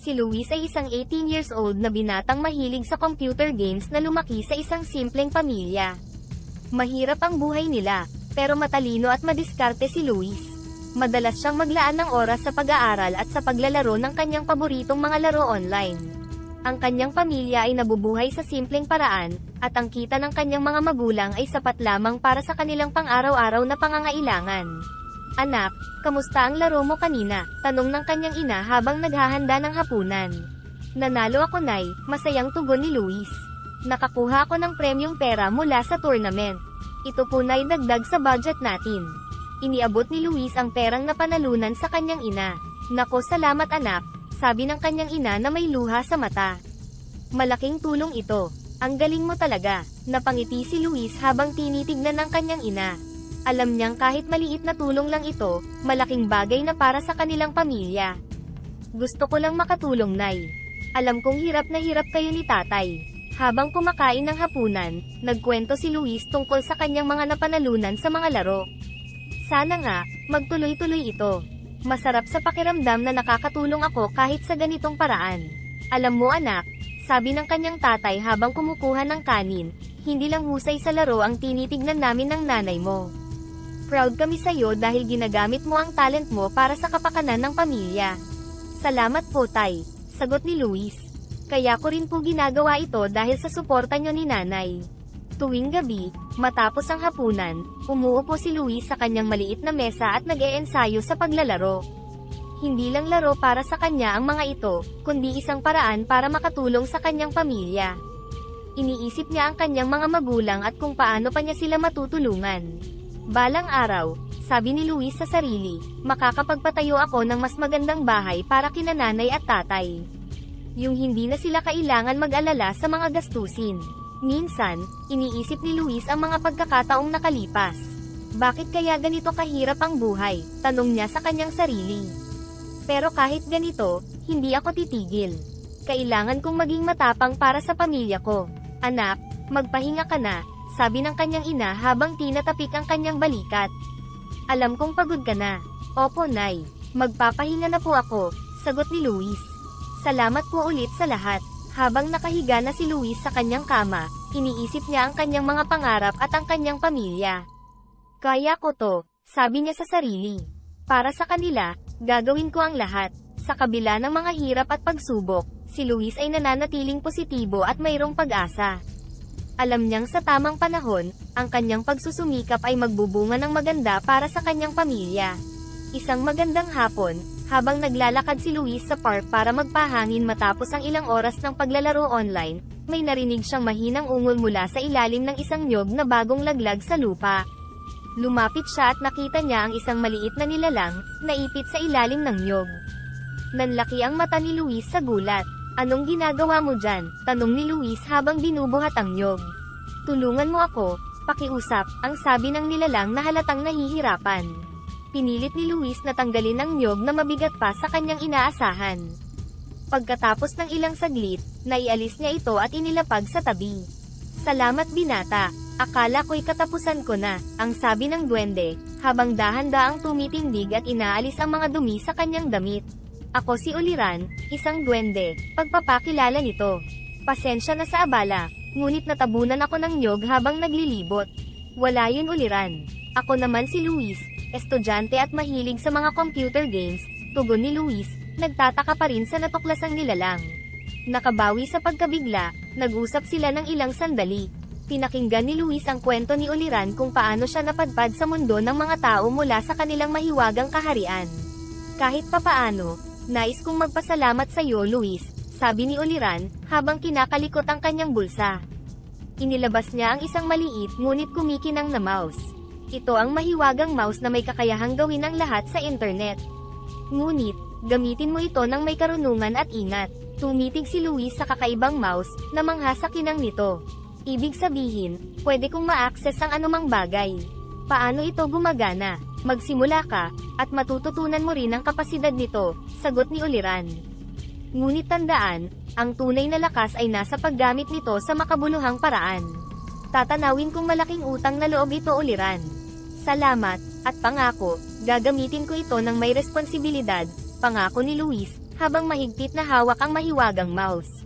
Si Luis ay isang 18 years old na binatang mahilig sa computer games na lumaki sa isang simpleng pamilya. Mahirap ang buhay nila, pero matalino at madiskarte si Luis. Madalas siyang maglaan ng oras sa pag-aaral at sa paglalaro ng kanyang paboritong mga laro online. Ang kanyang pamilya ay nabubuhay sa simpleng paraan, at ang kita ng kanyang mga magulang ay sapat lamang para sa kanilang pang-araw-araw na pangangailangan. "Anak, kamusta ang laro mo kanina?" tanong ng kanyang ina habang naghahanda ng hapunan. "Nanalo ako, Nay," masayang tugon ni Luis. "Nakakuha ako ng premyong pera mula sa tournament. Ito po na dagdag sa budget natin." Iniabot ni Luis ang perang napanalunan sa kanyang ina. "Nako, salamat anak," sabi ng kanyang ina na may luha sa mata. "Malaking tulong ito. Ang galing mo talaga," napangiti si Luis habang tinitignan ng kanyang ina. Alam niyang kahit maliit na tulong lang ito, malaking bagay na para sa kanilang pamilya. "Gusto ko lang makatulong, Nay. Alam kong hirap na hirap kayo ni tatay." Habang kumakain ng hapunan, nagkwento si Luis tungkol sa kanyang mga napanalunan sa mga laro. "Sana nga, magtuloy-tuloy ito. Masarap sa pakiramdam na nakakatulong ako kahit sa ganitong paraan. Alam mo anak," sabi ng kanyang tatay habang kumukuha ng kanin, "hindi lang husay sa laro ang tinitignan namin ng nanay mo. Proud kami sa'yo dahil ginagamit mo ang talent mo para sa kapakanan ng pamilya." "Salamat po tay," sagot ni Luis. "Kaya ko rin po ginagawa ito dahil sa suporta nyo ni nanay." Tuwing gabi, matapos ang hapunan, umuupo si Luis sa kanyang maliit na mesa at nag-eensayo sa paglalaro. Hindi lang laro para sa kanya ang mga ito, kundi isang paraan para makatulong sa kanyang pamilya. Iniisip niya ang kanyang mga magulang at kung paano pa niya sila matutulungan. "Balang araw," sabi ni Luis sa sarili, "makakapagpatayo ako ng mas magandang bahay para kina nanay at tatay. Yung hindi na sila kailangan mag-alala sa mga gastusin." Minsan, iniisip ni Luis ang mga pagkakataong nakalipas. "Bakit kaya ganito kahirap ang buhay?" tanong niya sa kanyang sarili. "Pero kahit ganito, hindi ako titigil. Kailangan kong maging matapang para sa pamilya ko." "Anak, magpahinga ka na," sabi ng kanyang ina habang tinatapik ang kanyang balikat. "Alam kong pagod ka na." "Opo, Nay. Magpapahinga na po ako," sagot ni Luis. "Salamat po ulit sa lahat." Habang nakahiga na si Luis sa kanyang kama, iniisip niya ang kanyang mga pangarap at ang kanyang pamilya. "Kaya ko to," sabi niya sa sarili. "Para sa kanila, gagawin ko ang lahat." Sa kabila ng mga hirap at pagsubok, si Luis ay nananatiling positibo at mayroong pag-asa. Alam niyang sa tamang panahon, ang kanyang pagsusumikap ay magbubunga ng maganda para sa kanyang pamilya. Isang magandang hapon, habang naglalakad si Luis sa park para magpahangin matapos ang ilang oras ng paglalaro online, may narinig siyang mahinang ungol mula sa ilalim ng isang niyog na bagong laglag sa lupa. Lumapit siya at nakita niya ang isang maliit na nilalang, naipit sa ilalim ng niyog. Nanlaki ang mata ni Luis sa gulat. "Anong ginagawa mo dyan?" tanong ni Luis habang binubuhat ang niyog. "Tulungan mo ako, pakiusap," ang sabi ng nilalang na halatang nahihirapan. Pinilit ni Luis na tanggalin ang niyog na mabigat pa sa kanyang inaasahan. Pagkatapos ng ilang saglit, naialis niya ito at inilapag sa tabi. "Salamat binata, akala ko'y katapusan ko na," ang sabi ng duwende, habang dahan-daang tumitindig at inaalis ang mga dumi sa kanyang damit. "Ako si Uliran, isang duwende," pagpapakilala nito. "Pasensya na sa abala, ngunit natabunan ako ng niyog habang naglilibot." "Wala yun Uliran. Ako naman si Luis, estudyante at mahilig sa mga computer games," tugon ni Luis, nagtataka pa rin sa natuklasang nilalang. Nakabawi sa pagkabigla, nag-usap sila ng ilang sandali. Pinakinggan ni Luis ang kwento ni Uliran kung paano siya napadpad sa mundo ng mga tao mula sa kanilang mahiwagang kaharian. "Kahit papaano, nais kong magpasalamat sa iyo Luis," sabi ni Uliran, habang kinakalikot ang kanyang bulsa. Inilabas niya ang isang maliit ngunit kumikinang na mouse. Ito ang mahiwagang mouse na may kakayahang gawin ang lahat sa internet. Ngunit, gamitin mo ito ng may karunungan at ingat. Tumitig si Luis sa kakaibang mouse, na mangha sa kinang nito. "Ibig sabihin, pwede kong ma-access ang anumang bagay. Paano ito gumagana?" "Magsimula ka, at matututunan mo rin ang kapasidad nito," sagot ni Uliran. Ngunit tandaan, ang tunay na lakas ay nasa paggamit nito sa makabuluhang paraan. "Tatanawin kong malaking utang na loob ito Uliran. Salamat, at pangako, gagamitin ko ito ng may responsibilidad," pangako ni Luis, habang mahigpit na hawak ang mahiwagang mouse.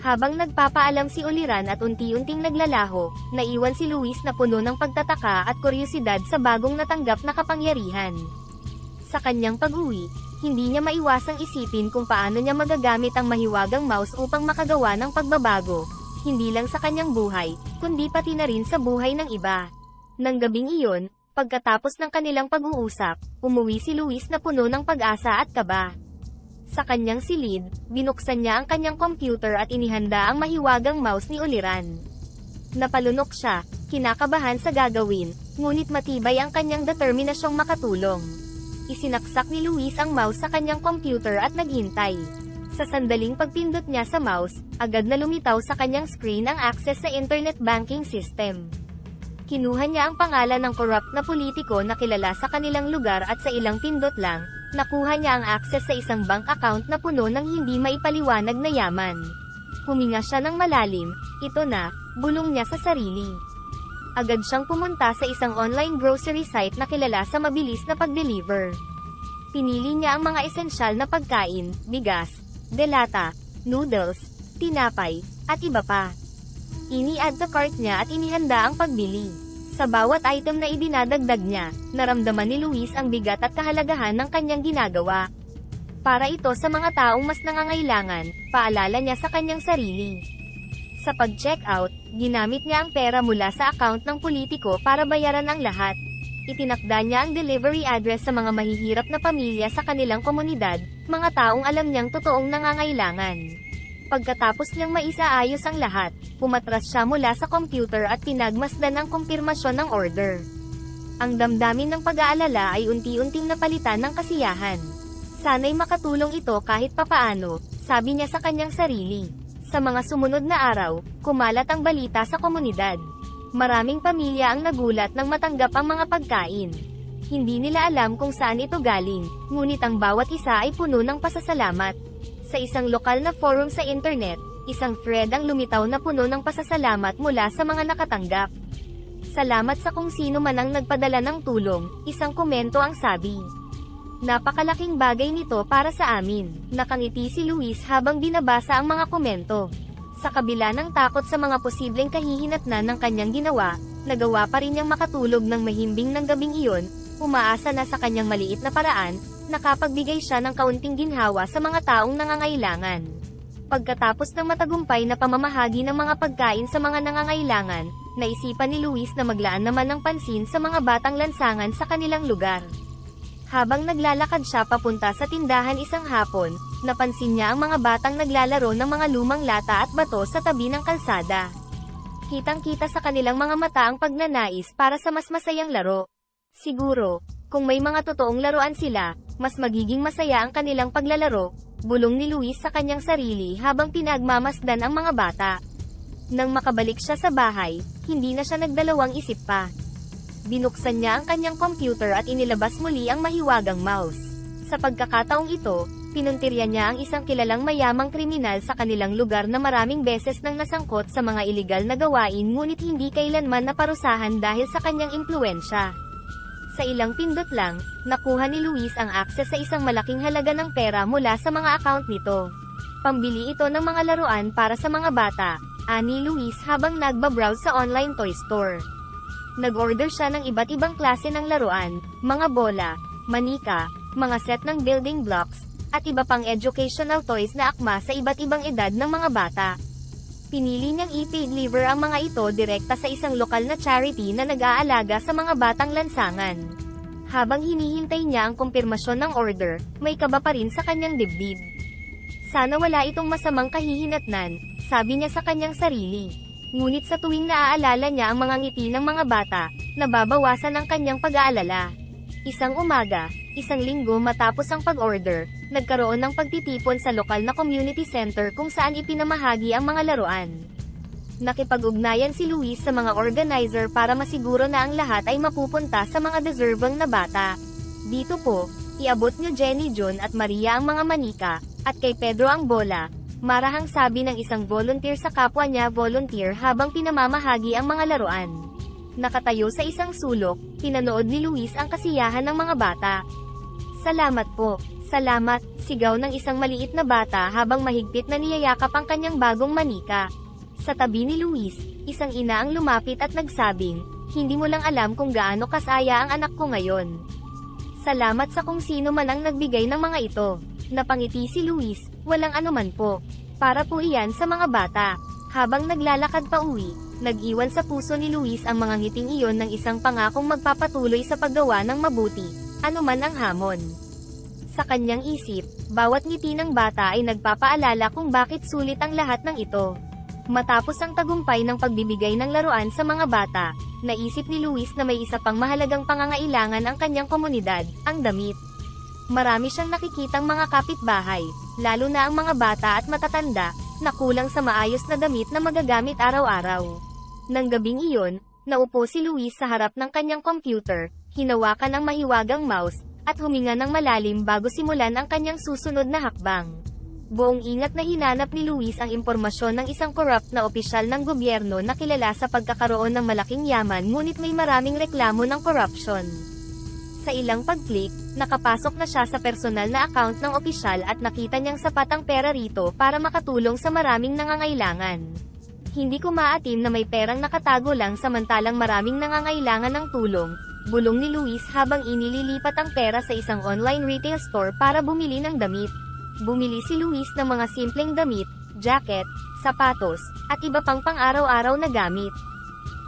Habang nagpapaalam si Uliran at unti-unting naglalaho, naiwan si Luis na puno ng pagtataka at kuryosidad sa bagong natanggap na kapangyarihan. Sa kanyang pag-uwi, hindi niya maiwasang isipin kung paano niya magagamit ang mahiwagang mouse upang makagawa ng pagbabago, hindi lang sa kanyang buhay, kundi pati na rin sa buhay ng iba. Nang gabing iyon, pagkatapos ng kanilang pag-uusap, umuwi si Luis na puno ng pag-asa at kaba. Sa kanyang silid, binuksan niya ang kanyang computer at inihanda ang mahiwagang mouse ni Uliran. Napalunok siya, kinakabahan sa gagawin, ngunit matibay ang kanyang determinasyong makatulong. Isinaksak ni Luis ang mouse sa kanyang computer at naghintay. Sa sandaling pagpindot niya sa mouse, agad na lumitaw sa kanyang screen ang access sa internet banking system. Kinuha niya ang pangalan ng corrupt na politiko na kilala sa kanilang lugar at sa ilang pindot lang, nakuha niya ang access sa isang bank account na puno ng hindi maipaliwanag na yaman. Huminga siya ng malalim, ito na, bulong niya sa sarili. Agad siyang pumunta sa isang online grocery site na kilala sa mabilis na pag-deliver. Pinili niya ang mga esensyal na pagkain, bigas, delata, noodles, tinapay, at iba pa. Ini-add to cart niya at inihanda ang pagbili. Sa bawat item na idinadagdag niya, naramdaman ni Luis ang bigat at kahalagahan ng kanyang ginagawa. Para ito sa mga taong mas nangangailangan, paalala niya sa kanyang sarili. Sa pag-checkout, ginamit niya ang pera mula sa account ng politiko para bayaran ang lahat. Itinakda niya ang delivery address sa mga mahihirap na pamilya sa kanilang komunidad, mga taong alam niyang totoong nangangailangan. Pagkatapos niyang maisaayos ang lahat, pumatras siya mula sa computer at pinagmasdan ang kumpirmasyon ng order. Ang damdamin ng pag-aalala ay unti-unting napalitan ng kasiyahan. Sana'y makatulong ito kahit papaano, sabi niya sa kanyang sarili. Sa mga sumunod na araw, kumalat ang balita sa komunidad. Maraming pamilya ang nagulat nang matanggap ang mga pagkain. Hindi nila alam kung saan ito galing, ngunit ang bawat isa ay puno ng pasasalamat. Sa isang lokal na forum sa internet, isang thread ang lumitaw na puno ng pasasalamat mula sa mga nakatanggap. Salamat sa kung sino man ang nagpadala ng tulong, isang komento ang sabi. Napakalaking bagay nito para sa amin, nakangiti si Luis habang binabasa ang mga komento. Sa kabila ng takot sa mga posibleng kahihinatnan ng kanyang ginawa, nagawa pa rin niyang makatulog ng mahimbing ng gabing iyon, umaasa na sa kanyang maliit na paraan, nakapagbigay siya ng kaunting ginhawa sa mga taong nangangailangan. Pagkatapos ng matagumpay na pamamahagi ng mga pagkain sa mga nangangailangan, naisipan ni Luis na maglaan naman ng pansin sa mga batang lansangan sa kanilang lugar. Habang naglalakad siya papunta sa tindahan isang hapon, napansin niya ang mga batang naglalaro ng mga lumang lata at bato sa tabi ng kalsada. Kitang-kita sa kanilang mga mata ang pagnanais para sa mas masayang laro. Siguro, kung may mga totoong laruan sila, mas magiging masaya ang kanilang paglalaro, bulong ni Luis sa kanyang sarili habang pinagmamasdan ang mga bata. Nang makabalik siya sa bahay, hindi na siya nagdalawang isip pa. Binuksan niya ang kanyang computer at inilabas muli ang mahiwagang mouse. Sa pagkakataong ito, pinuntirya niya ang isang kilalang mayamang kriminal sa kanilang lugar na maraming beses nang nasangkot sa mga iligal na gawain ngunit hindi kailanman naparusahan dahil sa kanyang impluwensya. Sa ilang pindot lang, nakuha ni Luis ang access sa isang malaking halaga ng pera mula sa mga account nito. Pambili ito ng mga laruan para sa mga bata, ani Luis habang nagbabrowse sa online toy store. Nag-order siya ng iba't ibang klase ng laruan, mga bola, manika, mga set ng building blocks, at iba pang educational toys na akma sa iba't ibang edad ng mga bata. Pinili niyang i-deliver ang mga ito direkta sa isang lokal na charity na nag-aalaga sa mga batang lansangan. Habang hinihintay niya ang kumpirmasyon ng order, may kaba pa rin sa kanyang dibdib. Sana wala itong masamang kahihinatnan, sabi niya sa kanyang sarili. Ngunit sa tuwing naaalala niya ang mga ngiti ng mga bata, nababawasan ang kanyang pag-aalala. Isang umaga, isang linggo matapos ang pag-order, nagkaroon ng pagtitipon sa lokal na community center kung saan ipinamahagi ang mga laruan. Nakipag-ugnayan si Luis sa mga organizer para masiguro na ang lahat ay mapupunta sa mga deserving na bata. Dito po, iabot niyo Jenny John at Maria ang mga manika, at kay Pedro ang bola, marahang sabi ng isang volunteer sa kapwa niya volunteer habang pinamamahagi ang mga laruan. Nakatayo sa isang sulok, pinanood ni Luis ang kasiyahan ng mga bata. Salamat po. Salamat, sigaw ng isang maliit na bata habang mahigpit na niyayakap ang kanyang bagong manika. Sa tabi ni Luis, isang ina ang lumapit at nagsabing, hindi mo lang alam kung gaano kasaya ang anak ko ngayon. Salamat sa kung sino man ang nagbigay ng mga ito. Napangiti si Luis, walang anuman po. Para po iyan sa mga bata. Habang naglalakad pa uwi, nag-iwan sa puso ni Luis ang mga ngiting iyon ng isang pangakong magpapatuloy sa paggawa ng mabuti, anuman ang hamon. Sa kanyang isip, bawat ngiti ng bata ay nagpapaalala kung bakit sulit ang lahat ng ito. Matapos ang tagumpay ng pagbibigay ng laruan sa mga bata, naisip ni Luis na may isa pang mahalagang pangangailangan ang kanyang komunidad, ang damit. Marami siyang nakikitang mga kapitbahay, lalo na ang mga bata at matatanda, na kulang sa maayos na damit na magagamit araw-araw. Nang gabing iyon, naupo si Luis sa harap ng kanyang computer, hinawakan ang mahiwagang mouse, at huminga ng malalim bago simulan ang kanyang susunod na hakbang. Buong ingat na hinanap ni Luis ang impormasyon ng isang corrupt na opisyal ng gobyerno na kilala sa pagkakaroon ng malaking yaman ngunit may maraming reklamo ng corruption. Sa ilang pag-click, nakapasok na siya sa personal na account ng opisyal at nakita niyang sapat ang pera rito para makatulong sa maraming nangangailangan. Hindi ko maatim na may perang nakatago lang samantalang maraming nangangailangan ng tulong, bulong ni Luis habang inililipat ang pera sa isang online retail store para bumili ng damit. Bumili si Luis ng mga simpleng damit, jacket, sapatos, at iba pang pang-araw-araw na gamit.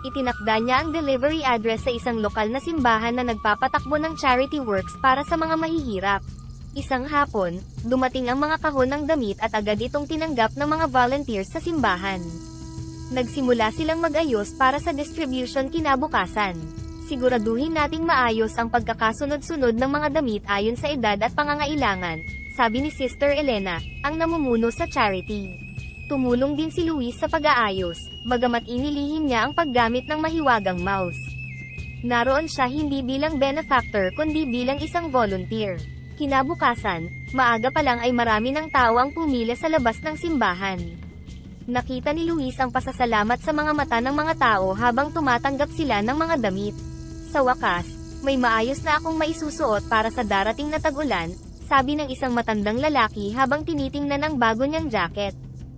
Itinakda niya ang delivery address sa isang lokal na simbahan na nagpapatakbo ng charity works para sa mga mahihirap. Isang hapon, dumating ang mga kahon ng damit at agad itong tinanggap ng mga volunteers sa simbahan. Nagsimula silang mag-ayos para sa distribution kinabukasan. Siguraduhin nating maayos ang pagkakasunod-sunod ng mga damit ayon sa edad at pangangailangan, sabi ni Sister Elena, ang namumuno sa charity. Tumulong din si Luis sa pag-aayos, bagamat inilihim niya ang paggamit ng mahiwagang mouse. Naroon siya hindi bilang benefactor kundi bilang isang volunteer. Kinabukasan, maaga pa lang ay marami ng tao ang pumila sa labas ng simbahan. Nakita ni Luis ang pasasalamat sa mga mata ng mga tao habang tumatanggap sila ng mga damit. Sa wakas, may maayos na akong maisusuot para sa darating na tag-ulan, sabi ng isang matandang lalaki habang tinitingnan ang bago niyang jacket.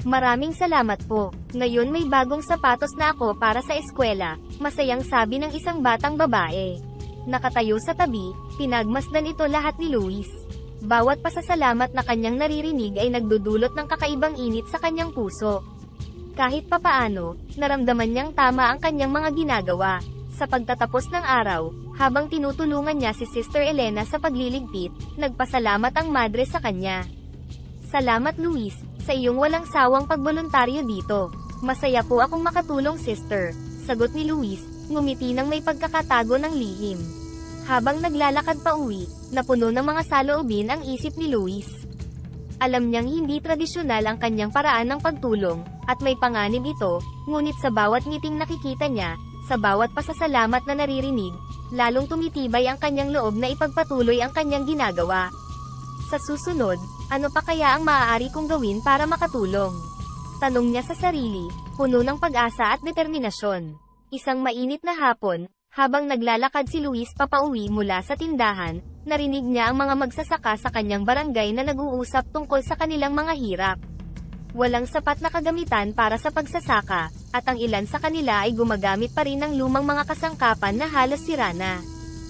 Maraming salamat po. Ngayon may bagong sapatos na ako para sa eskwela, masayang sabi ng isang batang babae. Nakatayo sa tabi, pinagmasdan ito lahat ni Luis. Bawat pasasalamat na kanyang naririnig ay nagdudulot ng kakaibang init sa kanyang puso. Kahit papaano, naramdaman niyang tama ang kanyang mga ginagawa. Sa pagtatapos ng araw, habang tinutulungan niya si Sister Elena sa pagliligpit, nagpasalamat ang madre sa kanya. Salamat Luis, sa iyong walang sawang pagboluntaryo dito. Masaya po akong makatulong sister, sagot ni Luis, ngumiti ng may pagkakatago ng lihim. Habang naglalakad pa uwi, napuno ng mga saloobin ang isip ni Luis. Alam niyang hindi tradisyonal ang kanyang paraan ng pagtulong, at may panganib ito, ngunit sa bawat ngiting nakikita niya, sa bawat pasasalamat na naririnig, lalong tumitibay ang kanyang loob na ipagpatuloy ang kanyang ginagawa. Sa susunod, ano pa kaya ang maaari kong gawin para makatulong? Tanong niya sa sarili, puno ng pag-asa at determinasyon. Isang mainit na hapon, habang naglalakad si Luis papauwi mula sa tindahan, narinig niya ang mga magsasaka sa kanyang barangay na nag-uusap tungkol sa kanilang mga hirap. Walang sapat na kagamitan para sa pagsasaka, at ang ilan sa kanila ay gumagamit pa rin ng lumang mga kasangkapan na halos sira na.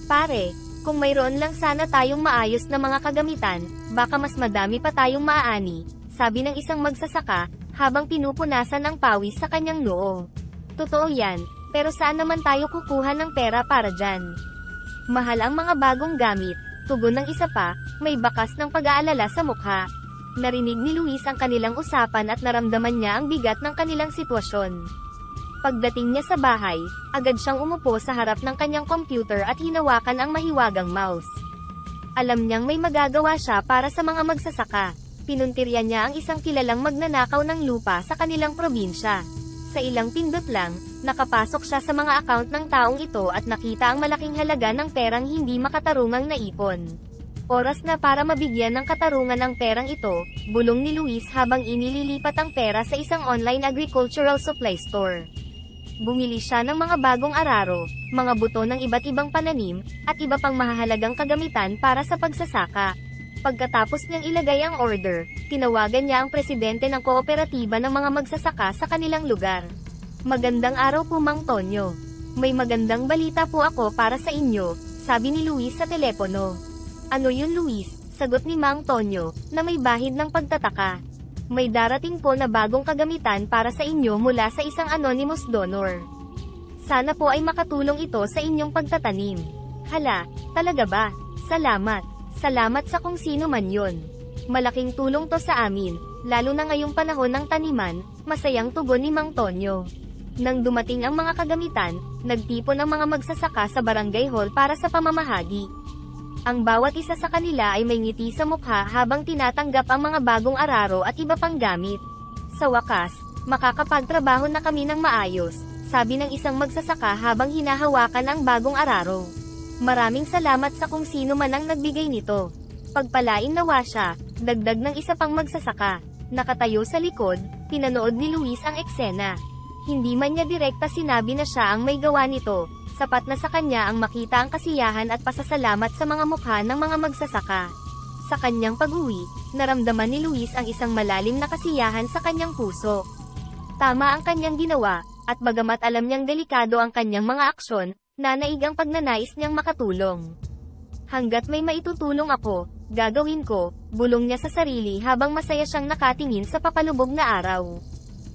Pare, kung mayroon lang sana tayong maayos na mga kagamitan, baka mas madami pa tayong maaani, sabi ng isang magsasaka, habang pinupunasan ang pawis sa kanyang noo. Totoo yan, pero saan naman tayo kukuha ng pera para dyan? Mahal ang mga bagong gamit, tugon ng isa pa, may bakas ng pag-aalala sa mukha. Narinig ni Luis ang kanilang usapan at naramdaman niya ang bigat ng kanilang sitwasyon. Pagdating niya sa bahay, agad siyang umupo sa harap ng kanyang computer at hinawakan ang mahiwagang mouse. Alam niyang may magagawa siya para sa mga magsasaka. Pinuntirya niya ang isang kilalang magnanakaw ng lupa sa kanilang probinsya. Sa ilang pindot lang, nakapasok siya sa mga account ng taong ito at nakita ang malaking halaga ng perang hindi makatarungang naipon. Oras na para mabigyan ng katarungan ang perang ito, bulong ni Luis habang inililipat ang pera sa isang online agricultural supply store. Bumili siya ng mga bagong araro, mga buto ng iba't ibang pananim, at iba pang mahahalagang kagamitan para sa pagsasaka. Pagkatapos niyang ilagay ang order, tinawagan niya ang presidente ng kooperatiba ng mga magsasaka sa kanilang lugar. Magandang araw po Mang Tonyo. May magandang balita po ako para sa inyo, sabi ni Luis sa telepono. Ano yun Luis? Sagot ni Mang Tonyo, na may bahid ng pagtataka. May darating po na bagong kagamitan para sa inyo mula sa isang anonymous donor. Sana po ay makatulong ito sa inyong pagtatanim. Hala, talaga ba? Salamat. Salamat sa kung sino man yon. Malaking tulong to sa amin, lalo na ngayong panahon ng taniman, masayang tugon ni Mang Tonyo. Nang dumating ang mga kagamitan, nagtipon ang mga magsasaka sa barangay hall para sa pamamahagi. Ang bawat isa sa kanila ay may ngiti sa mukha habang tinatanggap ang mga bagong araro at iba pang gamit. Sa wakas, makakapagtrabaho na kami ng maayos, sabi ng isang magsasaka habang hinahawakan ang bagong araro. Maraming salamat sa kung sino man ang nagbigay nito. Pagpalain nawa siya, dagdag ng isa pang magsasaka. Nakatayo sa likod, pinanood ni Luis ang eksena. Hindi man niya direkta sinabi na siya ang may gawa nito, sapat na sa kanya ang makita ang kasiyahan at pasasalamat sa mga mukha ng mga magsasaka. Sa kanyang pag-uwi, naramdaman ni Luis ang isang malalim na kasiyahan sa kanyang puso. Tama ang kanyang ginawa, at bagamat alam niyang delikado ang kanyang mga aksyon, nanaig ang pagnanais niyang makatulong. Hanggat may maitutulong ako, gagawin ko, bulong niya sa sarili habang masaya siyang nakatingin sa papalubog na araw.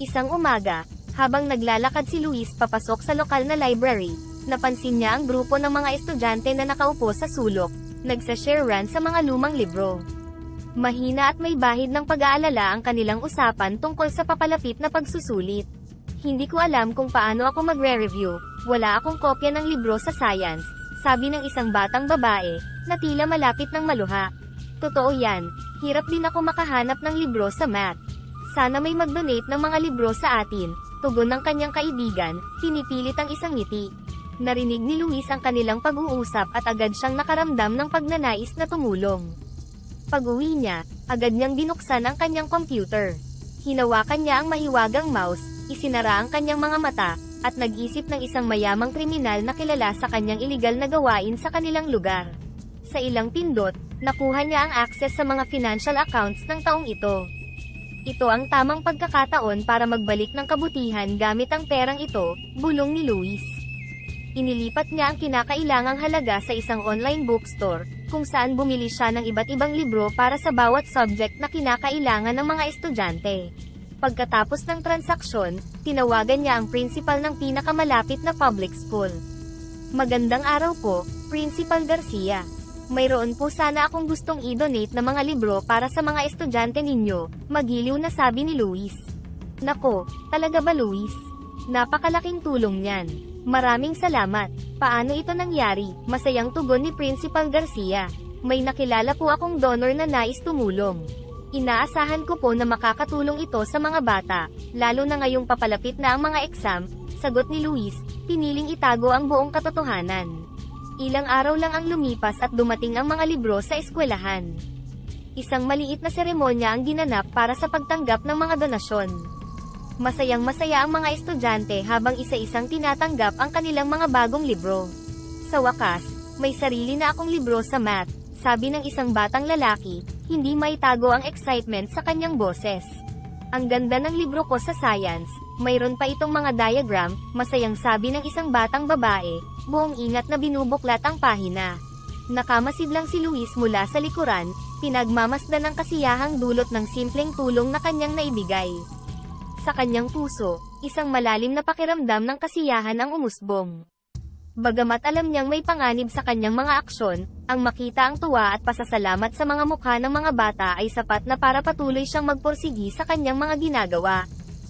Isang umaga, habang naglalakad si Luis papasok sa lokal na library, napansin niya ang grupo ng mga estudyante na nakaupo sa sulok, nagsa-sharean sa mga lumang libro. Mahina at may bahid ng pag-aalala ang kanilang usapan tungkol sa papalapit na pagsusulit. Hindi ko alam kung paano ako magre-review, wala akong kopya ng libro sa science, sabi ng isang batang babae, na tila malapit ng maluha. Totoo yan, hirap din ako makahanap ng libro sa math. Sana may mag-donate ng mga libro sa atin, tugon ng kanyang kaibigan, pinipilit ang isang ngiti. Narinig ni Luis ang kanilang pag-uusap at agad siyang nakaramdam ng pagnanais na tumulong. Pag-uwi niya, agad niyang binuksan ang kanyang computer. Hinawakan niya ang mahiwagang mouse, isinara ang kanyang mga mata, at nag-isip ng isang mayamang kriminal na kilala sa kanyang iligal na gawain sa kanilang lugar. Sa ilang pindot, nakuha niya ang access sa mga financial accounts ng taong ito. Ito ang tamang pagkakataon para magbalik ng kabutihan gamit ang perang ito, bulong ni Luis. Inilipat niya ang kinakailangang halaga sa isang online bookstore, kung saan bumili siya ng iba't ibang libro para sa bawat subject na kinakailangan ng mga estudyante. Pagkatapos ng transaksyon, tinawagan niya ang principal ng pinakamalapit na public school. Magandang araw po, Principal Garcia. Mayroon po sana akong gustong i-donate na mga libro para sa mga estudyante ninyo, magiliw na sabi ni Luis. Nako, talaga ba Luis? Napakalaking tulong niyan. Maraming salamat. Paano ito nangyari? Masayang tugon ni Principal Garcia. May nakilala po akong donor na nais tumulong. Inaasahan ko po na makakatulong ito sa mga bata, lalo na ngayong papalapit na ang mga exam, sagot ni Luis, piniling itago ang buong katotohanan. Ilang araw lang ang lumipas at dumating ang mga libro sa eskwelahan. Isang maliit na seremonya ang ginanap para sa pagtanggap ng mga donasyon. Masayang-masaya ang mga estudyante habang isa-isang tinatanggap ang kanilang mga bagong libro. Sa wakas, may sarili na akong libro sa math, sabi ng isang batang lalaki, hindi maitago ang excitement sa kanyang boses. Ang ganda ng libro ko sa science, mayroon pa itong mga diagram, masayang sabi ng isang batang babae, buong ingat na binubuklat ang pahina. Nakamasid lang si Luis mula sa likuran, pinagmamasdan ng kasiyahang dulot ng simpleng tulong na kanyang naibigay. Sa kanyang puso, isang malalim na pakiramdam ng kasiyahan ang umusbong. Bagamat alam niyang may panganib sa kanyang mga aksyon, ang makita ang tuwa at pasasalamat sa mga mukha ng mga bata ay sapat na para patuloy siyang magpursigi sa kanyang mga ginagawa.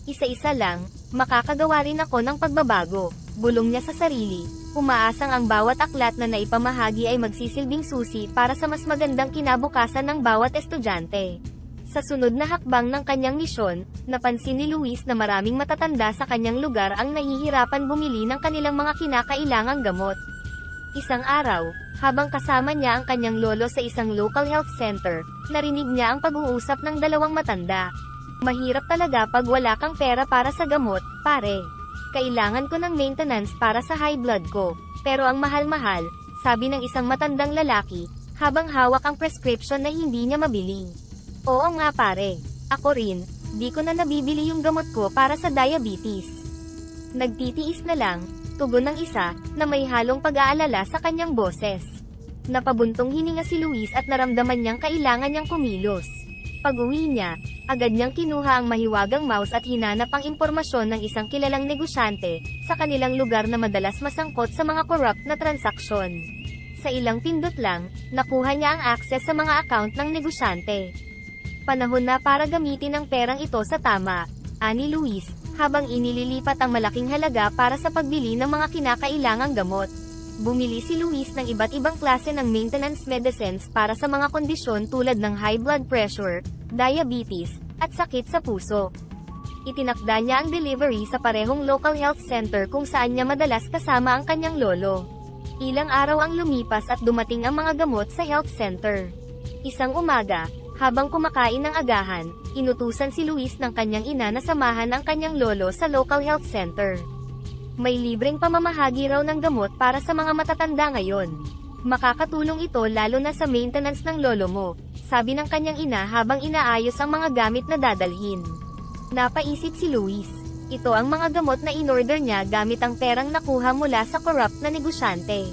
Isa-isa lang, makakagawa rin ako ng pagbabago, bulong niya sa sarili, umaasang ang bawat aklat na naipamahagi ay magsisilbing susi para sa mas magandang kinabukasan ng bawat estudyante. Sa sunod na hakbang ng kanyang misyon, napansin ni Luis na maraming matatanda sa kanyang lugar ang nahihirapan bumili ng kanilang mga kinakailangang gamot. Isang araw, habang kasama niya ang kanyang lolo sa isang local health center, narinig niya ang pag-uusap ng dalawang matanda. Mahirap talaga pag wala kang pera para sa gamot, pare. Kailangan ko ng maintenance para sa high blood ko, pero ang mahal-mahal, sabi ng isang matandang lalaki, habang hawak ang prescription na hindi niya mabili. Oo nga pare, ako rin, di ko na nabibili yung gamot ko para sa diabetes. Nagtitiis na lang, tugon ng isa, na may halong pag-aalala sa kanyang boses. Napabuntong hininga si Luis at naramdaman niyang kailangan niyang kumilos. Pag-uwi niya, agad niyang kinuha ang mahiwagang mouse at hinanap ang impormasyon ng isang kilalang negosyante, sa kanilang lugar na madalas masangkot sa mga corrupt na transaksyon. Sa ilang pindot lang, nakuha niya ang access sa mga account ng negosyante. Panahon na para gamitin ang perang ito sa tama, ani Luis, habang inililipat ang malaking halaga para sa pagbili ng mga kinakailangang gamot. Bumili si Luis ng iba't ibang klase ng maintenance medicines para sa mga kondisyon tulad ng high blood pressure, diabetes, at sakit sa puso. Itinakda niya ang delivery sa parehong local health center kung saan niya madalas kasama ang kanyang lolo. Ilang araw ang lumipas at dumating ang mga gamot sa health center. Isang umaga, habang kumakain ng agahan, inutusan si Luis ng kanyang ina na samahan ang kanyang lolo sa local health center. May libreng pamamahagi raw ng gamot para sa mga matatanda ngayon. Makakatulong ito lalo na sa maintenance ng lolo mo, sabi ng kanyang ina habang inaayos ang mga gamit na dadalhin. Napaisip si Luis. Ito ang mga gamot na in-order niya gamit ang perang nakuha mula sa corrupt na negosyante.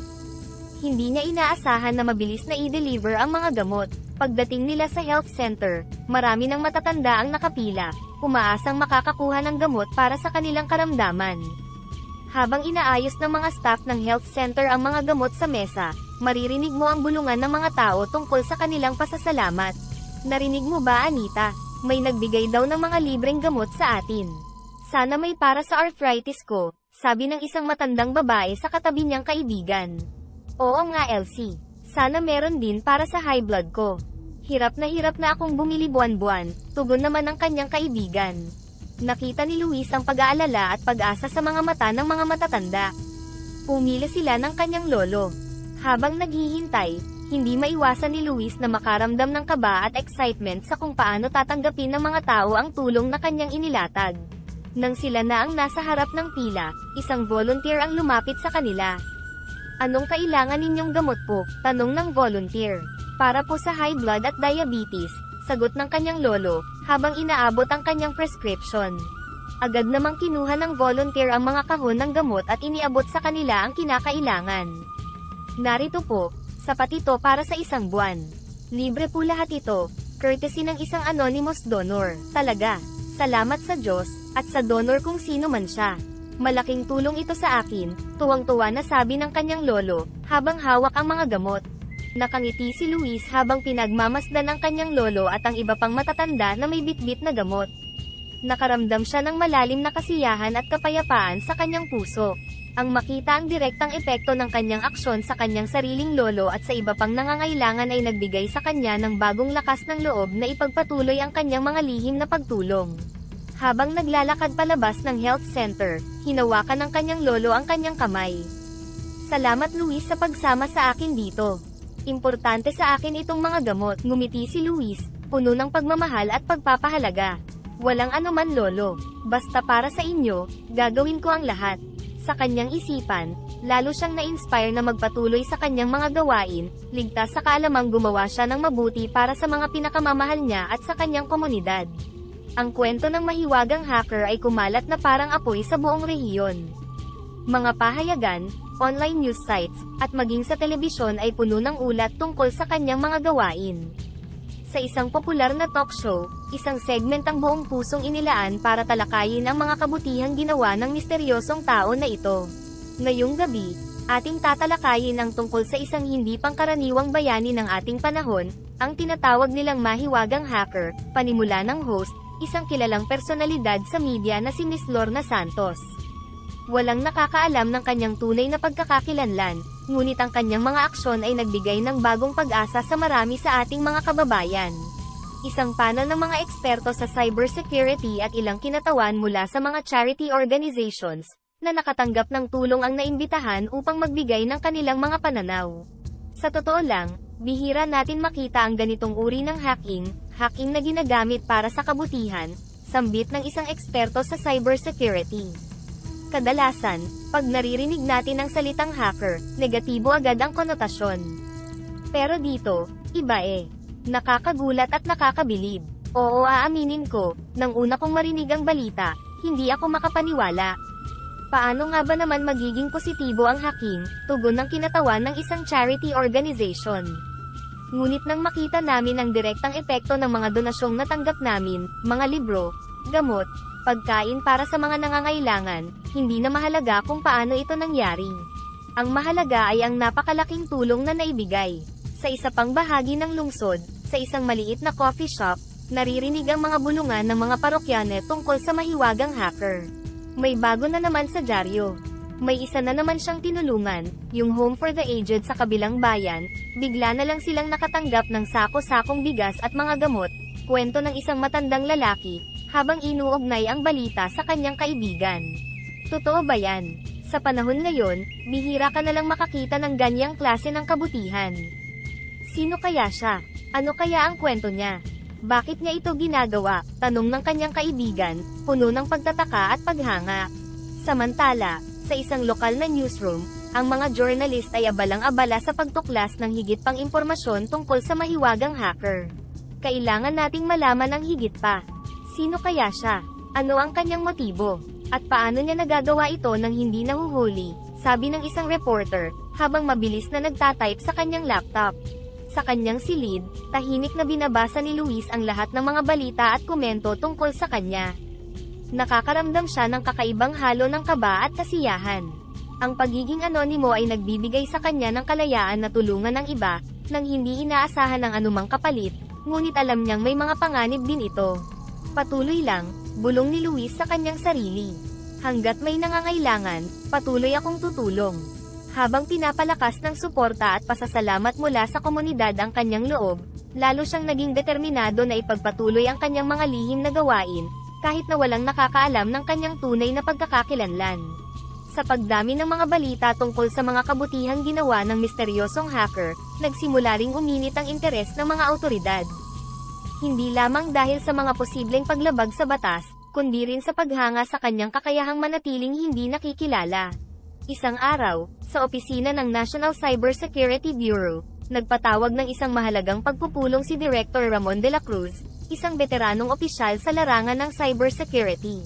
Hindi niya inaasahan na mabilis na i-deliver ang mga gamot. Pagdating nila sa health center, marami ng matatanda ang nakapila, umaasang makakakuha ng gamot para sa kanilang karamdaman. Habang inaayos ng mga staff ng health center ang mga gamot sa mesa, maririnig mo ang bulungan ng mga tao tungkol sa kanilang pasasalamat. Narinig mo ba, Anita? May nagbigay daw ng mga libreng gamot sa atin. Sana may para sa arthritis ko, sabi ng isang matandang babae sa katabi niyang kaibigan. Oo nga Elsie, sana meron din para sa high blood ko. Hirap na akong bumili buwan-buwan, tugon naman ng kanyang kaibigan. Nakita ni Luis ang pag-aalala at pag-asa sa mga mata ng mga matatanda. Pumila sila ng kanyang lolo. Habang naghihintay, hindi maiwasan ni Luis na makaramdam ng kaba at excitement sa kung paano tatanggapin ng mga tao ang tulong na kanyang inilatag. Nang sila na ang nasa harap ng pila, isang volunteer ang lumapit sa kanila. Anong kailangan ninyong gamot po? Tanong ng volunteer. Para po sa high blood at diabetes, sagot ng kanyang lolo, habang inaabot ang kanyang prescription. Agad namang kinuha ng volunteer ang mga kahon ng gamot at iniabot sa kanila ang kinakailangan. Narito po, sapat ito para sa isang buwan. Libre po lahat ito, courtesy ng isang anonymous donor. Talaga, salamat sa Diyos, at sa donor kung sino man siya. Malaking tulong ito sa akin, tuwang-tuwa na sabi ng kanyang lolo, habang hawak ang mga gamot. Nakangiti si Luis habang pinagmamasdan ang kanyang lolo at ang iba pang matatanda na may bitbit na gamot. Nakaramdam siya ng malalim na kasiyahan at kapayapaan sa kanyang puso. Ang makita ang direktang epekto ng kanyang aksyon sa kanyang sariling lolo at sa iba pang nangangailangan ay nagbigay sa kanya ng bagong lakas ng loob na ipagpatuloy ang kanyang mga lihim na pagtulong. Habang naglalakad palabas ng health center, hinawakan ng kanyang lolo ang kanyang kamay. Salamat Luis sa pagsama sa akin dito. Importante sa akin itong mga gamot, ngumiti si Luis, puno ng pagmamahal at pagpapahalaga. Walang anuman lolo, basta para sa inyo, gagawin ko ang lahat. Sa kanyang isipan, lalo siyang na-inspire na magpatuloy sa kanyang mga gawain, ligtas sa kaalamang gumawa siya ng mabuti para sa mga pinakamamahal niya at sa kanyang komunidad. Ang kwento ng mahiwagang hacker ay kumalat na parang apoy sa buong rehiyon. Mga pahayagan, online news sites, at maging sa telebisyon ay puno ng ulat tungkol sa kanyang mga gawain. Sa isang popular na talk show, isang segment ang buong pusong inilaan para talakayin ang mga kabutihang ginawa ng misteryosong tao na ito. Ngayong gabi, ating tatalakayin ang tungkol sa isang hindi pangkaraniwang bayani ng ating panahon, ang tinatawag nilang mahiwagang hacker, panimula ng host, isang kilalang personalidad sa media na si Miss Lorna Santos. Walang nakakaalam ng kanyang tunay na pagkakakilanlan, ngunit ang kanyang mga aksyon ay nagbigay ng bagong pag-asa sa marami sa ating mga kababayan. Isang panel ng mga eksperto sa cybersecurity at ilang kinatawan mula sa mga charity organizations, na nakatanggap ng tulong ang naimbitahan upang magbigay ng kanilang mga pananaw. Sa totoo lang, bihira natin makita ang ganitong uri ng hacking na ginagamit para sa kabutihan, sambit ng isang eksperto sa cybersecurity. Kadalasan, pag naririnig natin ang salitang hacker, negatibo agad ang konotasyon. Pero dito, iba eh. Nakakagulat at nakakabilib. Oo, aaminin ko, nang una kong marinig ang balita, hindi ako makapaniwala. Paano nga ba naman magiging positibo ang hacking, tugon ng kinatawan ng isang charity organization. Ngunit nang makita namin ang direktang epekto ng mga donasyong natanggap namin, mga libro, gamot, pagkain para sa mga nangangailangan, hindi na mahalaga kung paano ito nangyari. Ang mahalaga ay ang napakalaking tulong na naibigay. Sa isa pang bahagi ng lungsod, sa isang maliit na coffee shop, naririnig ang mga bulungan ng mga parokyane tungkol sa mahiwagang hacker. May bago na naman sa dyaryo. May isa na naman siyang tinulungan, yung Home for the Aged sa kabilang bayan, bigla na lang silang nakatanggap ng sako-sakong bigas at mga gamot, kwento ng isang matandang lalaki, habang inuugnay ang balita sa kanyang kaibigan. Totoo ba yan? Sa panahon ngayon, bihira ka na lang makakita ng ganyang klase ng kabutihan. Sino kaya siya? Ano kaya ang kwento niya? Bakit niya ito ginagawa? Tanong ng kanyang kaibigan, puno ng pagtataka at paghanga. Samantala, sa isang lokal na newsroom, ang mga journalist ay abalang-abala sa pagtuklas ng higit pang impormasyon tungkol sa mahiwagang hacker. Kailangan nating malaman ang higit pa. Sino kaya siya? Ano ang kanyang motibo? At paano niya nagagawa ito nang hindi nahuhuli? Sabi ng isang reporter, habang mabilis na nagtatype sa kanyang laptop. Sa kanyang silid, tahimik na binabasa ni Luis ang lahat ng mga balita at komento tungkol sa kanya. Nakakaramdam siya ng kakaibang halo ng kaba at kasiyahan. Ang pagiging anonimo ay nagbibigay sa kanya ng kalayaan na tulungan ng iba, nang hindi inaasahan ng anumang kapalit, ngunit alam niyang may mga panganib din ito. Patuloy lang, bulong ni Luis sa kanyang sarili. Hanggat may nangangailangan, patuloy akong tutulong. Habang pinapalakas ng suporta at pasasalamat mula sa komunidad ang kanyang loob, lalo siyang naging determinado na ipagpatuloy ang kanyang mga lihim na gawain, kahit na walang nakakaalam ng kanyang tunay na pagkakakilanlan. Sa pagdami ng mga balita tungkol sa mga kabutihang ginawa ng misteryosong hacker, nagsimula ring uminit ang interes ng mga awtoridad. Hindi lamang dahil sa mga posibleng paglabag sa batas, kundi rin sa paghanga sa kanyang kakayahang manatiling hindi nakikilala. Isang araw, sa opisina ng National Cybersecurity Bureau, nagpatawag ng isang mahalagang pagpupulong si Director Ramon de la Cruz, isang veteranong opisyal sa larangan ng cybersecurity.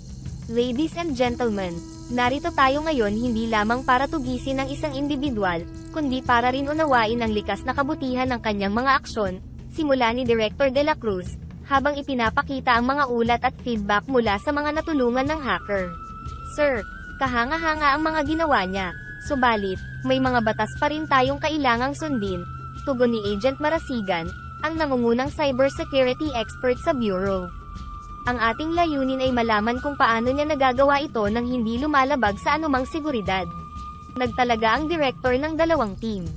Ladies and gentlemen, narito tayo ngayon hindi lamang para tugisin ang isang individual, kundi para rin unawain ang likas na kabutihan ng kanyang mga aksyon, simula ni Director de la Cruz, habang ipinapakita ang mga ulat at feedback mula sa mga natulungan ng hacker. Sir, kahanga-hanga ang mga ginawa niya, subalit, may mga batas pa rin tayong kailangang sundin, tugon ni Agent Marasigan, ang nangungunang cybersecurity expert sa Bureau. Ang ating layunin ay malaman kung paano niya nagagawa ito nang hindi lumalabag sa anumang seguridad. Nagtalaga ang director ng dalawang team.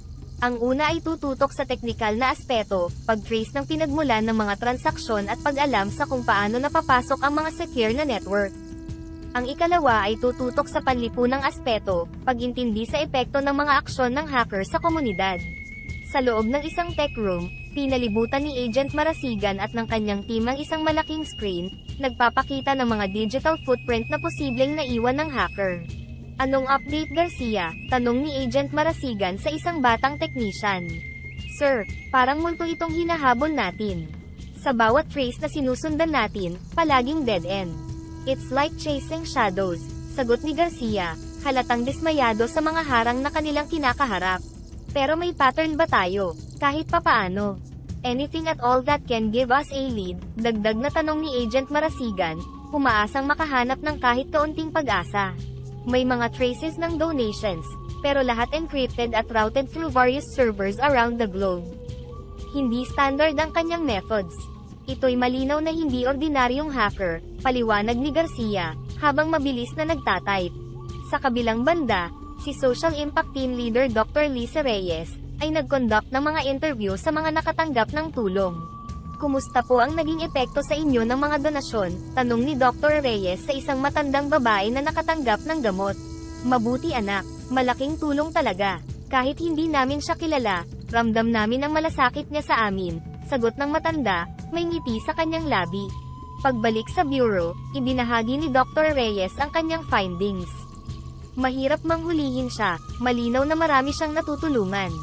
Ang una ay tututok sa teknikal na aspeto, pag-trace ng pinagmulan ng mga transaksyon at pag-alam sa kung paano napapasok ang mga secure na network. Ang ikalawa ay tututok sa panlipunang aspeto, pag-intindi sa epekto ng mga aksyon ng hacker sa komunidad. Sa loob ng isang tech room, pinalibutan ni Agent Marasigan at ng kanyang team ang isang malaking screen, nagpapakita ng mga digital footprint na posibleng naiwan ng hacker. Anong update, Garcia? Tanong ni Agent Marasigan sa isang batang technician. Sir, parang multo itong hinahabol natin. Sa bawat trace na sinusundan natin, palaging dead end. It's like chasing shadows, sagot ni Garcia, halatang dismayado sa mga harang na kanilang kinakaharap. Pero may pattern ba tayo, kahit papaano? Anything at all that can give us a lead, dagdag na tanong ni Agent Marasigan, umaasang makahanap ng kahit kaunting pag-asa. May mga traces ng donations, pero lahat encrypted at routed through various servers around the globe. Hindi standard ang kanyang methods. Ito'y malinaw na hindi ordinaryong hacker, paliwanag ni Garcia, habang mabilis na nagtatype. Sa kabilang banda, si Social Impact Team Leader Dr. Lisa Reyes, ay nag-conduct ng mga interview sa mga nakatanggap ng tulong. Kumusta po ang naging epekto sa inyo ng mga donasyon? Tanong ni Dr. Reyes sa isang matandang babae na nakatanggap ng gamot. Mabuti anak, malaking tulong talaga. Kahit hindi namin siya kilala, ramdam namin ang malasakit niya sa amin, sagot ng matanda, may ngiti sa kanyang labi. Pagbalik sa bureau, ibinahagi ni Dr. Reyes ang kanyang findings. Mahirap manghulihin siya, malinaw na marami siyang natutulungan.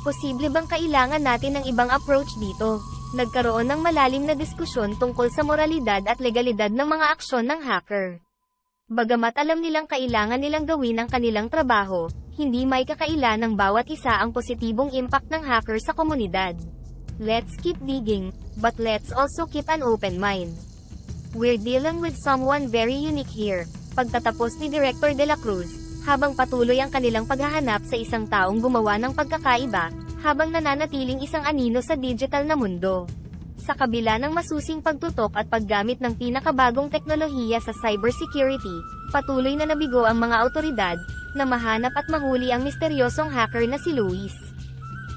Posible bang kailangan natin ng ibang approach dito? Nagkaroon ng malalim na diskusyon tungkol sa moralidad at legalidad ng mga aksyon ng hacker. Bagamat alam nilang kailangan nilang gawin ang kanilang trabaho, hindi may kakaila ng bawat isa ang positibong impact ng hacker sa komunidad. Let's keep digging, but let's also keep an open mind. We're dealing with someone very unique here. Pagtatapos ni Director De La Cruz, habang patuloy ang kanilang paghahanap sa isang taong gumawa ng pagkakaiba, habang nananatiling isang anino sa digital na mundo. Sa kabila ng masusing pagtutok at paggamit ng pinakabagong teknolohiya sa cybersecurity, patuloy na nabigo ang mga awtoridad, na mahanap at mahuli ang misteryosong hacker na si Luis.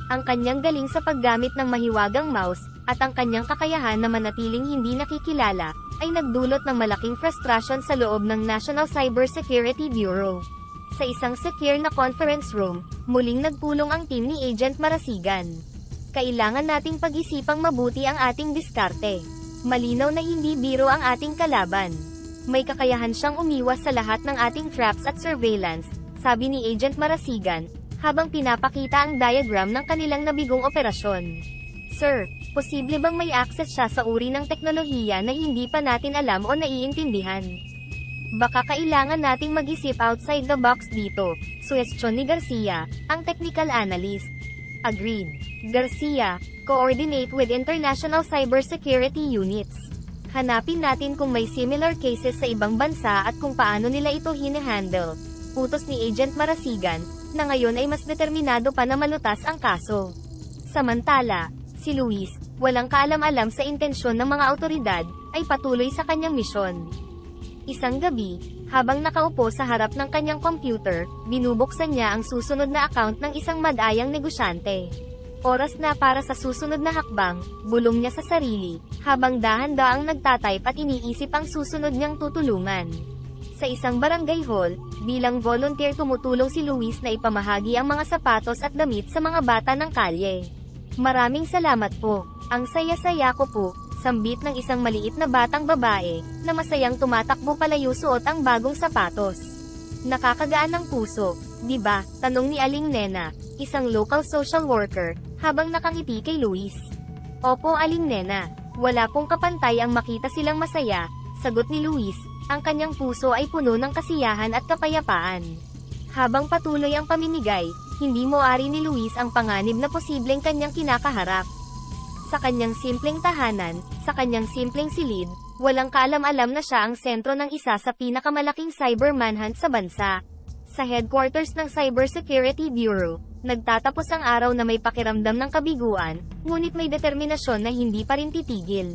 Ang kanyang galing sa paggamit ng mahiwagang mouse, at ang kanyang kakayahan na manatiling hindi nakikilala, ay nagdulot ng malaking frustrasyon sa loob ng National Cybersecurity Bureau. Sa isang secure na conference room, muling nagpulong ang team ni Agent Marasigan. Kailangan nating pag-isipang mabuti ang ating diskarte. Malinaw na hindi biro ang ating kalaban. May kakayahan siyang umiwas sa lahat ng ating traps at surveillance, sabi ni Agent Marasigan, habang pinapakita ang diagram ng kanilang nabigong operasyon. Sir, posible bang may access siya sa uri ng teknolohiya na hindi pa natin alam o naiintindihan? Baka kailangan nating mag-isip outside the box dito, suwestyon ni Garcia, ang technical analyst. Agreed. Garcia, coordinate with international cybersecurity units. Hanapin natin kung may similar cases sa ibang bansa at kung paano nila ito hine-handle. Utos ni Agent Marasigan, na ngayon ay mas determinado pa na malutas ang kaso. Samantala, si Luis, walang kaalam-alam sa intensyon ng mga awtoridad, ay patuloy sa kanyang misyon. Isang gabi, habang nakaupo sa harap ng kanyang computer, binubuksan niya ang susunod na account ng isang madayang negosyante. Oras na para sa susunod na hakbang, bulong niya sa sarili, habang dahan-daang nagtatype at iniisip ang susunod niyang tutulungan. Sa isang barangay hall, bilang volunteer tumutulong si Luis na ipamahagi ang mga sapatos at damit sa mga bata ng kalye. Maraming salamat po, ang saya-saya ko po, sambit ng isang maliit na batang babae, na masayang tumatakbo palayo suot ang bagong sapatos. Nakakagaan ng puso, di ba? Tanong ni Aling Nena, isang local social worker, habang nakangiti kay Luis. Opo Aling Nena, wala pong kapantay ang makita silang masaya, sagot ni Luis, ang kanyang puso ay puno ng kasiyahan at kapayapaan. Habang patuloy ang paminigay, hindi moari ni Luis ang panganib na posibleng kanyang kinakaharap. Sa kanyang simpleng tahanan, sa kanyang simpleng silid, walang kaalam-alam na siya ang sentro ng isa sa pinakamalaking cyber manhunt sa bansa. Sa headquarters ng Cybersecurity Bureau, nagtatapos ang araw na may pakiramdam ng kabiguan, ngunit may determinasyon na hindi pa rin titigil.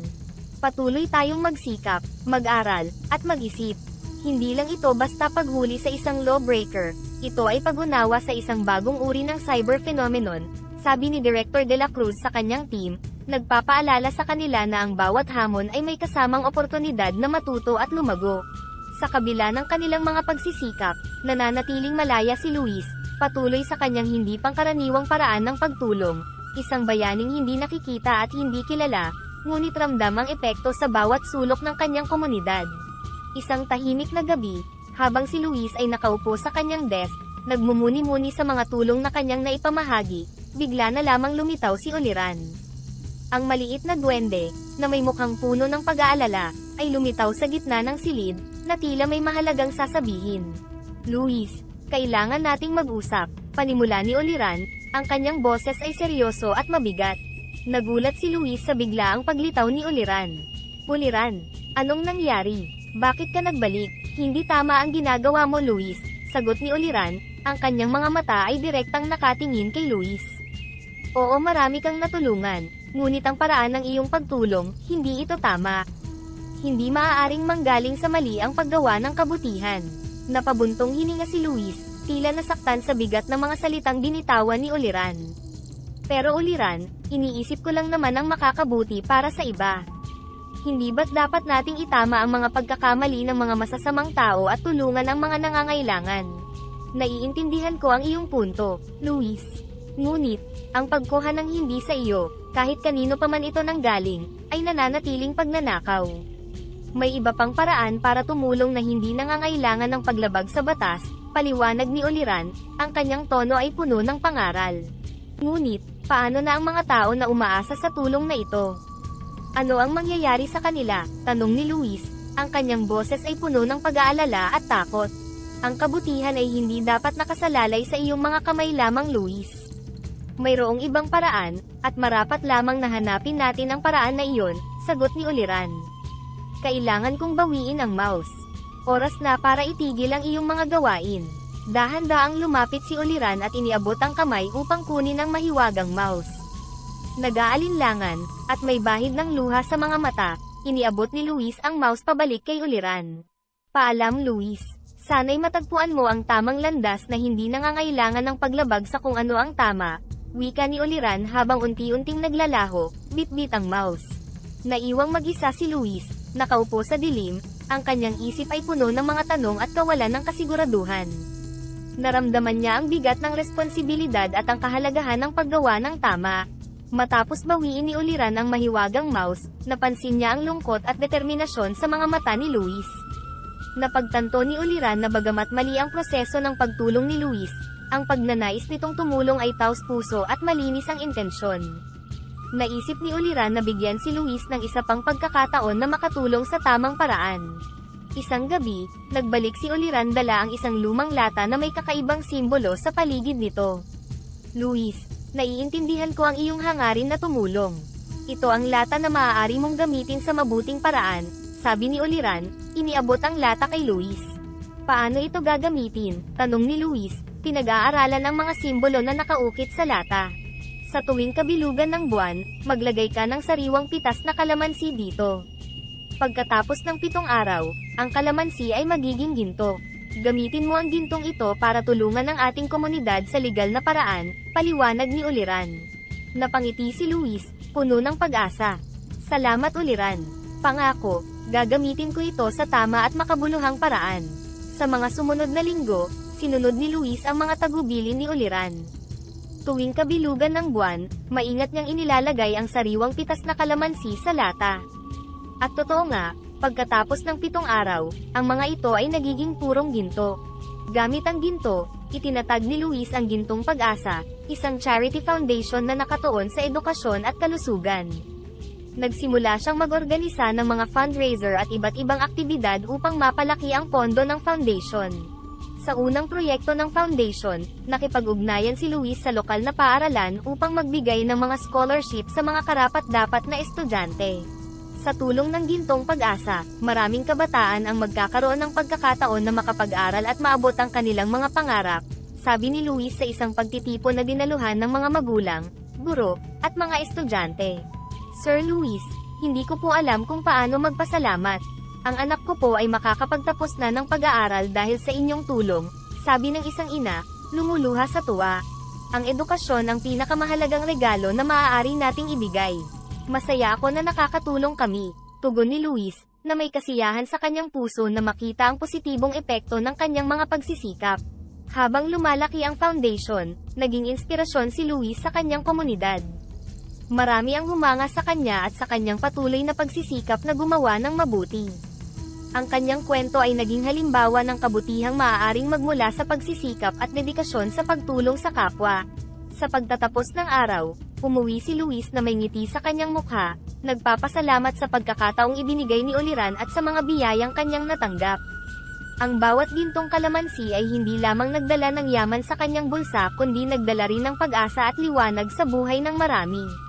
Patuloy tayong magsikap, mag-aral, at mag-isip. Hindi lang ito basta paghuli sa isang lawbreaker, ito ay pag-unawa sa isang bagong uri ng cyber phenomenon, sabi ni Director De La Cruz sa kanyang team, nagpapaalala sa kanila na ang bawat hamon ay may kasamang oportunidad na matuto at lumago. Sa kabila ng kanilang mga pagsisikap, nananatiling malaya si Luis, patuloy sa kanyang hindi pangkaraniwang paraan ng pagtulong, isang bayaning hindi nakikita at hindi kilala, ngunit ramdam ang epekto sa bawat sulok ng kanyang komunidad. Isang tahimik na gabi, habang si Luis ay nakaupo sa kanyang desk, nagmumuni-muni sa mga tulong na kanyang naipamahagi, bigla na lamang lumitaw si Oliran. Ang maliit na duwende, na may mukhang puno ng pag-aalala, ay lumitaw sa gitna ng silid, na tila may mahalagang sasabihin. Luis, kailangan nating mag-usap, panimula ni Oliran, ang kanyang boses ay seryoso at mabigat. Nagulat si Luis sa biglaang paglitaw ni Oliran. Oliran, anong nangyari? Bakit ka nagbalik? Hindi tama ang ginagawa mo Luis, sagot ni Oliran, ang kanyang mga mata ay direktang nakatingin kay Luis. Oo marami kang natulungan, ngunit ang paraan ng iyong pagtulong, hindi ito tama. Hindi maaaring manggaling sa mali ang paggawa ng kabutihan. Napabuntong hininga si Luis, tila nasaktan sa bigat ng mga salitang binitawan ni Oliran. Pero Oliran, iniisip ko lang naman ang makakabuti para sa iba. Hindi ba't dapat nating itama ang mga pagkakamali ng mga masasamang tao at tulungan ang mga nangangailangan? Naiintindihan ko ang iyong punto, Luis. Ngunit, ang pagkuha ng hindi sa iyo, kahit kanino pa man ito nanggaling, ay nananatiling pagnanakaw. May iba pang paraan para tumulong na hindi nangangailangan ng paglabag sa batas, Paliwanag ni Oliran, ang kanyang tono ay puno ng pangaral. Ngunit, paano na ang mga tao na umaasa sa tulong na ito? Ano ang mangyayari sa kanila? Tanong ni Luis, ang kanyang boses ay puno ng pag-aalala at takot. Ang kabutihan ay hindi dapat nakasalalay sa iyong mga kamay lamang, Luis. Mayroong ibang paraan, at marapat lamang na hanapin natin ang paraan na iyon, sagot ni Oliran. Kailangan kong bawiin ang mouse. Oras na para itigil ang iyong mga gawain. Dahan-daang lumapit si Oliran at iniabot ang kamay upang kunin ang mahiwagang mouse. Nag-aalinlangan, at may bahid ng luha sa mga mata, iniabot ni Luis ang mouse pabalik kay Oliran. Paalam, Luis. Sana'y matagpuan mo ang tamang landas na hindi nangangailangan ng paglabag sa kung ano ang tama, wika ni Oliran habang unti-unting naglalaho, bit-bit ang mouse. Naiwang mag-isa si Luis, nakaupo sa dilim, ang kanyang isip ay puno ng mga tanong at kawalan ng kasiguraduhan. Naramdaman niya ang bigat ng responsibilidad at ang kahalagahan ng paggawa ng tama. Matapos bawiin ni Oliran ang mahiwagang mouse, napansin niya ang lungkot at determinasyon sa mga mata ni Luis. Napagtanto ni Oliran na bagamat mali ang proseso ng pagtulong ni Luis, ang pagnanais nitong tumulong ay taos-puso at malinis ang intensyon. Naisip ni Oliran na bigyan si Luis ng isa pang pagkakataon na makatulong sa tamang paraan. Isang gabi, nagbalik si Oliran dala ang isang lumang lata na may kakaibang simbolo sa paligid nito. Luis, naiintindihan ko ang iyong hangarin na tumulong. Ito ang lata na maaari mong gamitin sa mabuting paraan, sabi ni Oliran, iniabot ang lata kay Luis. Paano ito gagamitin? Tanong ni Luis, pinag-aaralan ang mga simbolo na nakaukit sa lata. Sa tuwing kabilugan ng buwan, maglagay ka ng sariwang pitas na kalamansi dito. Pagkatapos ng 7 araw, ang kalamansi ay magiging ginto. Gamitin mo ang gintong ito para tulungan ang ating komunidad sa legal na paraan, paliwanag ni Oliran. Napangiti si Luis, puno ng pag-asa. Salamat, Oliran. Pangako, gagamitin ko ito sa tama at makabuluhang paraan. Sa mga sumunod na linggo, sinunod ni Luis ang mga tagubilin ni Oliran. Tuwing kabilugan ng buwan, maingat niyang inilalagay ang sariwang pitas na kalamansi sa lata. At totoo nga, pagkatapos ng 7 araw, ang mga ito ay nagiging purong ginto. Gamit ang ginto, itinatag ni Luis ang Gintong Pag-asa, isang charity foundation na nakatuon sa edukasyon at kalusugan. Nagsimula siyang mag-organisa ng mga fundraiser at iba't ibang aktibidad upang mapalaki ang pondo ng foundation. Sa unang proyekto ng foundation, nakipag-ugnayan si Luis sa lokal na paaralan upang magbigay ng mga scholarship sa mga karapat-dapat na estudyante. Sa tulong ng Gintong Pag-asa, maraming kabataan ang magkakaroon ng pagkakataon na makapag-aral at maabot ang kanilang mga pangarap, sabi ni Luis sa isang pagtitipon na dinaluhan ng mga magulang, guro, at mga estudyante. Sir Luis, hindi ko po alam kung paano magpasalamat. Ang anak ko po ay makakapagtapos na ng pag-aaral dahil sa inyong tulong, sabi ng isang ina, lumuluha sa tuwa. Ang edukasyon ang pinakamahalagang regalo na maaari nating ibigay. Masaya ako na nakakatulong kami, tugon ni Luis, na may kasiyahan sa kanyang puso na makita ang positibong epekto ng kanyang mga pagsisikap. Habang lumalaki ang foundation, naging inspirasyon si Luis sa kanyang komunidad. Marami ang humanga sa kanya at sa kanyang patuloy na pagsisikap na gumawa ng mabuti. Ang kanyang kwento ay naging halimbawa ng kabutihang maaaring magmula sa pagsisikap at dedikasyon sa pagtulong sa kapwa. Sa pagtatapos ng araw, umuwi si Luis na may ngiti sa kanyang mukha, nagpapasalamat sa pagkakataong ibinigay ni Oliran at sa mga biyayang kanyang natanggap. Ang bawat gintong kalamansi ay hindi lamang nagdala ng yaman sa kanyang bulsa kundi nagdala rin ng pag-asa at liwanag sa buhay ng marami.